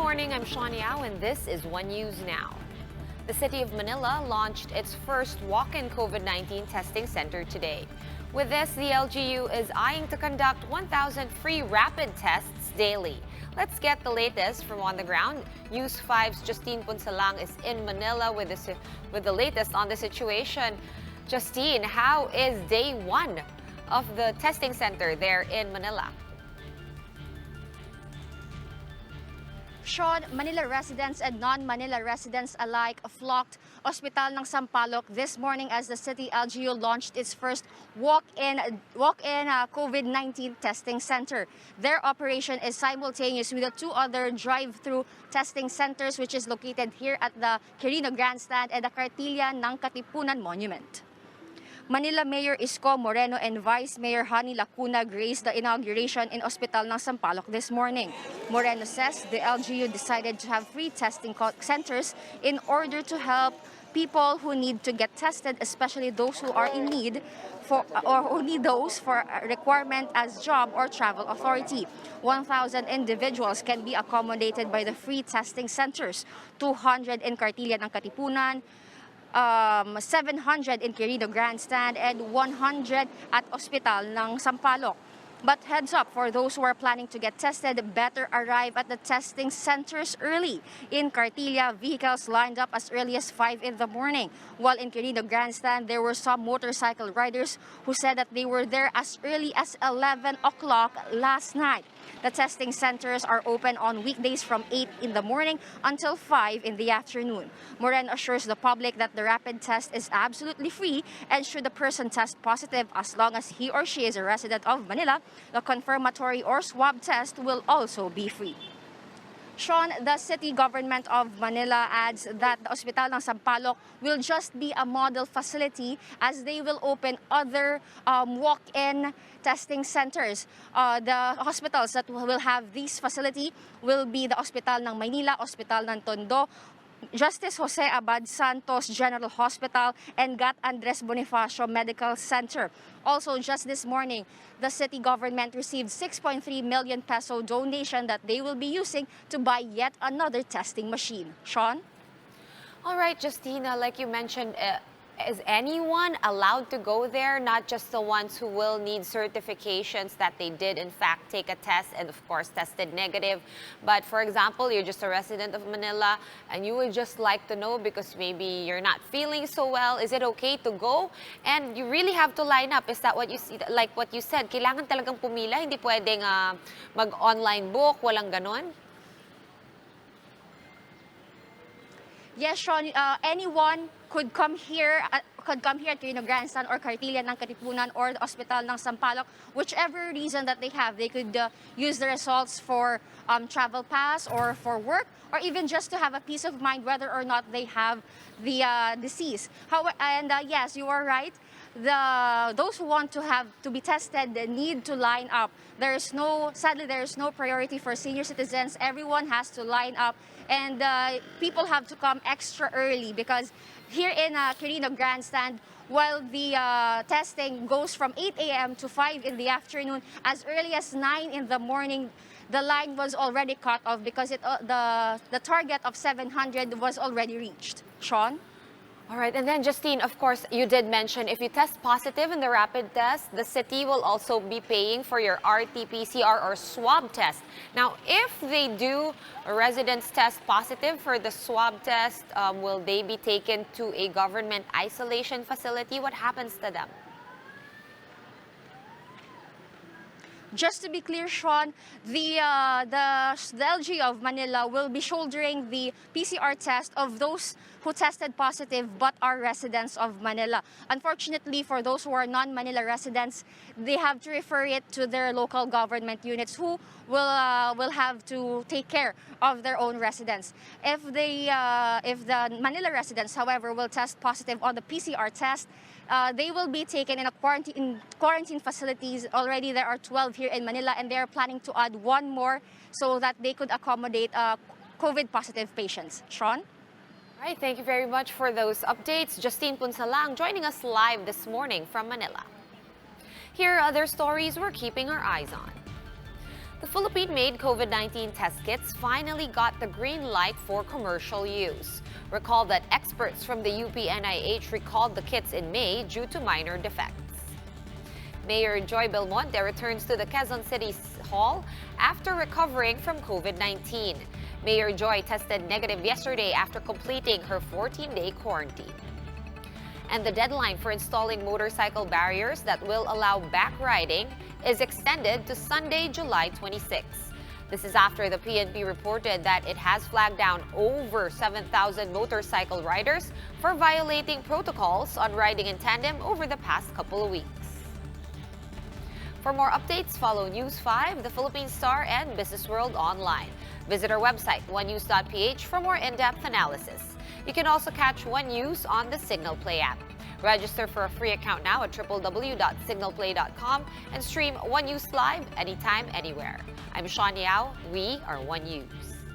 morning, I'm Shawn Yao, and this is One News Now. The city of Manila launched its first walk-in COVID-19 testing center today. With this, the LGU is eyeing to conduct 1,000 free rapid tests daily. Let's get the latest from on the ground. News 5's Justine Punsalang is in Manila with the latest on the situation. Justine, how is day one of the testing center there in Manila? Shawn, Manila residents and non-Manila residents alike flocked Ospital ng Sampaloc this morning as the city LGU launched its first walk-in COVID-19 testing center. Their operation is simultaneous with the two other drive-through testing centers, which is located here at the Quirino Grandstand and the Cartilla ng Katipunan Monument. Manila Mayor Isko Moreno and Vice Mayor Hani Lacuna graced the inauguration in Ospital ng Sampaloc this morning. Moreno says the LGU decided to have free testing centers in order to help people who need to get tested, especially those who are in need for a requirement as job or travel authority. 1,000 individuals can be accommodated by the free testing centers, 200 in Cartilla ng Katipunan, 700 in Quirino Grandstand, and 100 at Ospital ng Sampaloc. But heads up, for those who are planning to get tested, better arrive at the testing centers early. In Cartilla, vehicles lined up as early as 5 in the morning, while in Quirino Grandstand, there were some motorcycle riders who said that they were there as early as 11 o'clock last night. The testing centers are open on weekdays from 8 in the morning until 5 in the afternoon. Moreno assures the public that the rapid test is absolutely free, and should the person test positive, as long as he or she is a resident of Manila, the confirmatory or swab test will also be free. Shawn, the city government of Manila adds that the Ospital ng Sampaloc will just be a model facility, as they will open other walk-in testing centers. The hospitals that will have this facility will be the Ospital ng Manila, Ospital ng Tondo, Justice Jose Abad Santos General Hospital, and Gat Andres Bonifacio Medical Center. Also, just this morning, the city government received 6.3 million peso donation that they will be using to buy yet another testing machine. Shawn? All right, Justina, like you mentioned, is anyone allowed to go there, not just the ones who will need certifications that they did in fact take a test and of course tested negative? But for example, you're just a resident of Manila and you would just like to know because maybe you're not feeling so well, is it okay to go? And you really have to line up. Is that what you see? Like what you said, kailangan talagang pumila, hindi pwedeng mag-online book, walang ganon? Yes, Shawn, anyone could come here at Quirino Grandstand or Cartilla ng Katipunan or the Ospital ng Sampaloc, whichever reason that they have. They could use the results for travel pass or for work, or even just to have a peace of mind whether or not they have the disease. Yes, you are right. Those who want to be tested need to line up. Sadly, there is no priority for senior citizens. Everyone has to line up, and people have to come extra early, because here in Quirino Grandstand, while the testing goes from 8 a.m. to 5 in the afternoon, as early as 9 in the morning, the line was already cut off because the target of 700 was already reached. Shawn? All right, and then Justine, of course, you did mention if you test positive in the rapid test, the city will also be paying for your RT-PCR or swab test. Now, if they do residents test positive for the swab test, will they be taken to a government isolation facility? What happens to them? Just to be clear, Shawn, the LG of Manila will be shouldering the PCR test of those who tested positive but are residents of Manila. Unfortunately, for those who are non-Manila residents, they have to refer it to their local government units, who will have to take care of their own residents. If the Manila residents, however, will test positive on the PCR test, they will be taken in quarantine facilities. Already there are 12 here in Manila, and they are planning to add one more so that they could accommodate COVID positive patients. Shawn? All right, thank you very much for those updates. Justine Punsalang joining us live this morning from Manila. Here are other stories we're keeping our eyes on. The Philippine-made COVID-19 test kits finally got the green light for commercial use. Recall that experts from the UP-NIH recalled the kits in May due to minor defects. Mayor Joy Belmonte returns to the Quezon City Hall after recovering from COVID-19. Mayor Joy tested negative yesterday after completing her 14-day quarantine. And the deadline for installing motorcycle barriers that will allow back riding is extended to Sunday, July 26. This is after the PNP reported that it has flagged down over 7,000 motorcycle riders for violating protocols on riding in tandem over the past couple of weeks. For more updates, follow News 5, the Philippine Star, and Business World online. Visit our website, onenews.ph, for more in-depth analysis. You can also catch One News on the Signal Play app. Register for a free account now at www.signalplay.com and stream One News live anytime, anywhere. I'm Sean Yao. We are One News.